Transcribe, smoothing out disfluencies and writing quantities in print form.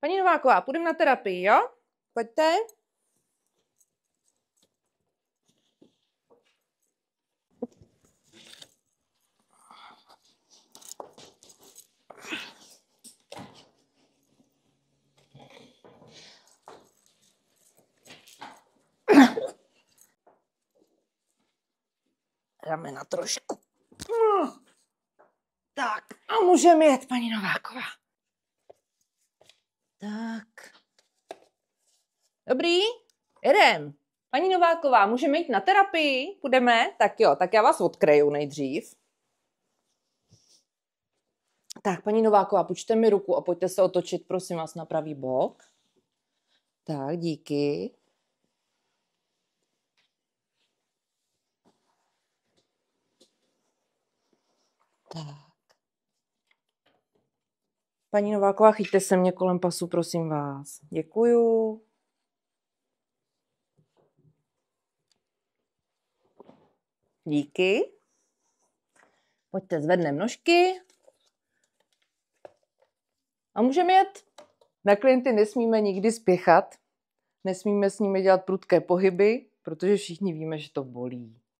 Paní Nováková, půjdeme na terapii, jo? Pojďte. Ramena trošku. Tak, a můžeme jet, paní Nováková. Tak. Dobrý, jedem. Paní Nováková, můžeme jít na terapii? Půjdeme? Tak jo, tak já vás odkryju nejdřív. Tak, paní Nováková, půjčte mi ruku a pojďte se otočit, prosím vás, na pravý bok. Tak, díky. Tak. Paní Nováková, chyťte se mě kolem pasu, prosím vás. Děkuju. Díky. Pojďte, zvedneme nožky. A můžeme jet. Na klienty nesmíme nikdy spěchat. Nesmíme s nimi dělat prudké pohyby, protože všichni víme, že to bolí.